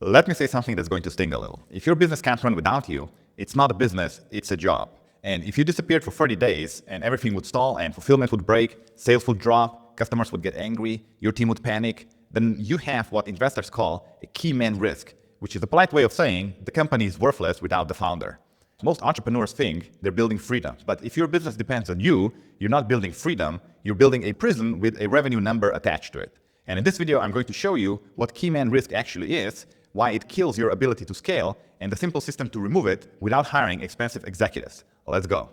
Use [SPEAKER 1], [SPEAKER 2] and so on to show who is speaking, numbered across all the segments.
[SPEAKER 1] Let me say something that's going to sting a little. If your business can't run without you, it's not a business, it's a job. And if you disappeared for 30 days and everything would stall and fulfillment would break, sales would drop, customers would get angry, your team would panic, then you have what investors call a key man risk, which is a polite way of saying the company is worthless without the founder. Most entrepreneurs think they're building freedom, but if your business depends on you, you're not building freedom, you're building a prison with a revenue number attached to it. And in this video, I'm going to show you what key man risk actually is, why it kills your ability to scale, and the simple system to remove it without hiring expensive executives. Let's go.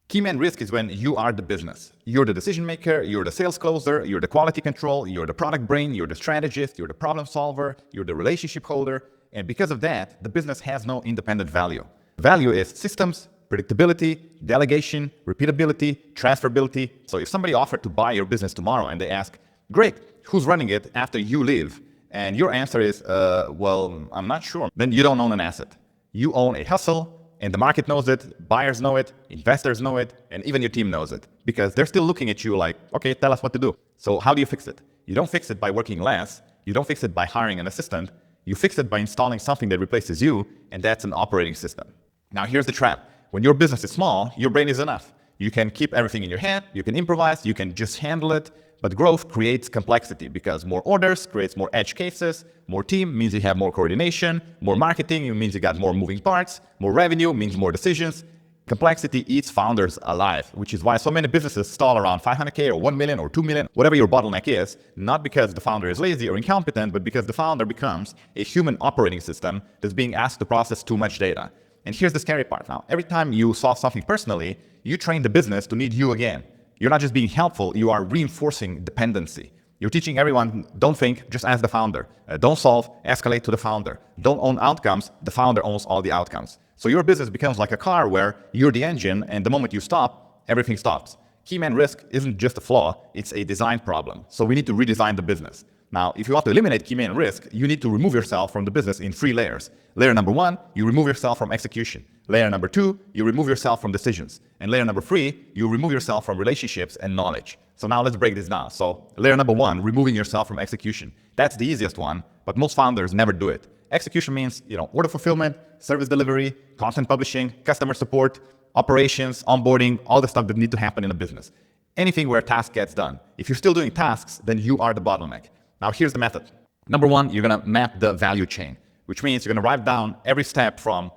[SPEAKER 1] Key man risk is when you are the business. You're the decision maker, you're the sales closer, you're the quality control, you're the product brain, you're the strategist, you're the problem solver, you're the relationship holder, and because of that, the business has no independent value. Value is systems, predictability, delegation, repeatability, transferability. So if somebody offered to buy your business tomorrow and they ask, great, who's running it after you leave? And your answer is, well, I'm not sure. Then you don't own an asset. You own a hustle, and the market knows it, buyers know it, investors know it, and even your team knows it. Because they're still looking at you like, okay, tell us what to do. So how do you fix it? You don't fix it by working less. You don't fix it by hiring an assistant. You fix it by installing something that replaces you, and that's an operating system. Now here's the trap. When your business is small, your brain is enough. You can keep everything in your head, you can improvise, you can just handle it. But growth creates complexity because more orders creates more edge cases, more team means you have more coordination, more marketing means you got more moving parts, more revenue means more decisions. Complexity eats founders alive, which is why so many businesses stall around 500K or 1 million or 2 million, whatever your bottleneck is, not because the founder is lazy or incompetent, but because the founder becomes a human operating system that's being asked to process too much data. And here's the scary part now. Every time you solve something personally, you train the business to need you again. You're not just being helpful, you are reinforcing dependency. You're teaching everyone, don't think, just ask the founder. Don't solve, escalate to the founder. Don't own outcomes, the founder owns all the outcomes. So your business becomes like a car where you're the engine, and the moment you stop, everything stops. Key man risk isn't just a flaw, it's a design problem. So we need to redesign the business. Now, if you want to eliminate key man risk, you need to remove yourself from the business in 3 layers. Layer number 1, you remove yourself from execution. Layer number 2, you remove yourself from decisions. And layer number 3, you remove yourself from relationships and knowledge. So now let's break this down. So layer number 1, removing yourself from execution. That's the easiest one, but most founders never do it. Execution means, order fulfillment, service delivery, content publishing, customer support, operations, onboarding, all the stuff that need to happen in a business. Anything where a task gets done. If you're still doing tasks, then you are the bottleneck. Now here's the method. Number 1, you're gonna map the value chain, which means you're gonna write down every step from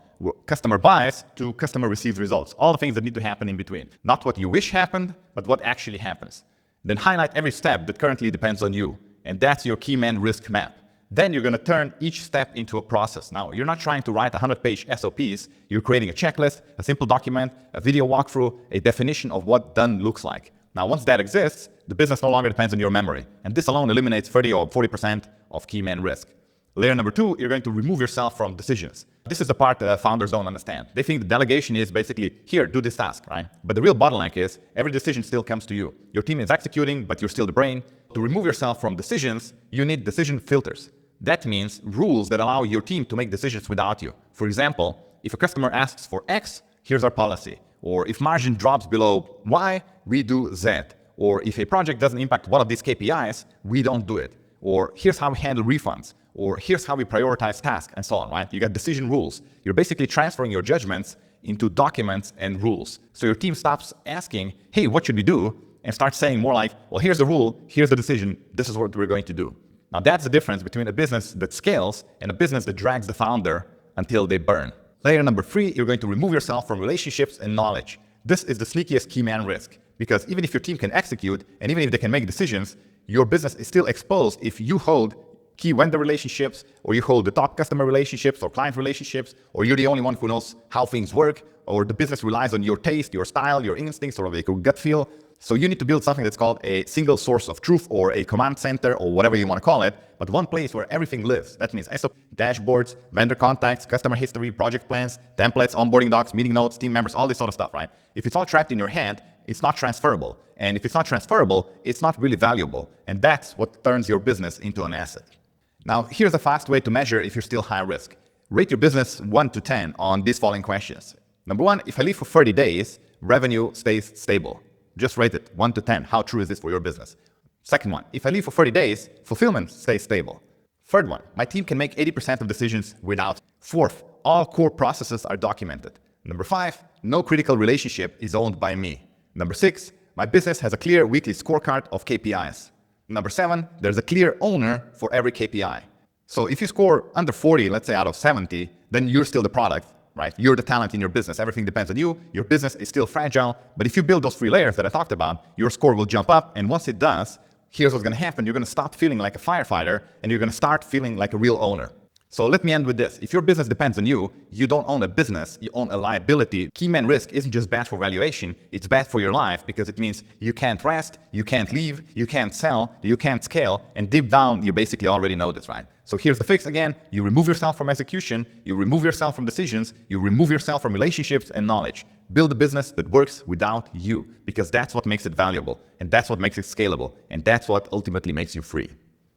[SPEAKER 1] customer buys to customer receives results. All the things that need to happen in between. Not what you wish happened, but what actually happens. Then highlight every step that currently depends on you. And that's your key man risk map. Then you're gonna turn each step into a process. Now, you're not trying to write 100-page SOPs. You're creating a checklist, a simple document, a video walkthrough, a definition of what done looks like. Now, once that exists, the business no longer depends on your memory. And this alone eliminates 30 or 40% of key man risk. Layer number 2, you're going to remove yourself from decisions. This is the part that founders don't understand. They think the delegation is basically, here, do this task, right? But the real bottleneck is every decision still comes to you. Your team is executing, but you're still the brain. To remove yourself from decisions, you need decision filters. That means rules that allow your team to make decisions without you. For example, if a customer asks for X, here's our policy. Or if margin drops below Y, we do Z. Or if a project doesn't impact one of these KPIs, we don't do it. Or here's how we handle refunds. Or here's how we prioritize tasks, and so on, right? You got decision rules. You're basically transferring your judgments into documents and rules. So your team stops asking, hey, what should we do? And starts saying more like, well, here's the rule, here's the decision, this is what we're going to do. Now that's the difference between a business that scales and a business that drags the founder until they burn. Layer number 3, you're going to remove yourself from relationships and knowledge. This is the sneakiest key man risk, because even if your team can execute and even if they can make decisions, your business is still exposed if you hold key vendor relationships, or you hold the top customer relationships or client relationships, or you're the only one who knows how things work, or the business relies on your taste, your style, your instincts, or like your gut feel. So you need to build something that's called a single source of truth, or a command center, or whatever you want to call it, but one place where everything lives. That means SOP, dashboards, vendor contacts, customer history, project plans, templates, onboarding docs, meeting notes, team members, all this sort of stuff, right? If it's all trapped in your head, it's not transferable. And if it's not transferable, it's not really valuable. And that's what turns your business into an asset. Now, here's a fast way to measure if you're still high risk. Rate your business 1 to 10 on these following questions. Number 1, if I leave for 30 days, revenue stays stable. Just rate it 1 to 10. How true is this for your business? Second one, if I leave for 30 days, fulfillment stays stable. Third one, my team can make 80% of decisions without. Fourth, all core processes are documented. Number 5, no critical relationship is owned by me. Number 6, my business has a clear weekly scorecard of KPIs. Number 7, there's a clear owner for every KPI. So if you score under 40, let's say out of 70, then you're still the product, right? You're the talent in your business. Everything depends on you. Your business is still fragile. But if you build those 3 layers that I talked about, your score will jump up. And once it does, here's what's going to happen. You're going to stop feeling like a firefighter and you're going to start feeling like a real owner. So let me end with this. If your business depends on you, you don't own a business, you own a liability. Key man risk isn't just bad for valuation, it's bad for your life because it means you can't rest, you can't leave, you can't sell, you can't scale, and deep down, you basically already know this, right? So here's the fix again. You remove yourself from execution, you remove yourself from decisions, you remove yourself from relationships and knowledge. Build a business that works without you because that's what makes it valuable, and that's what makes it scalable, and that's what ultimately makes you free.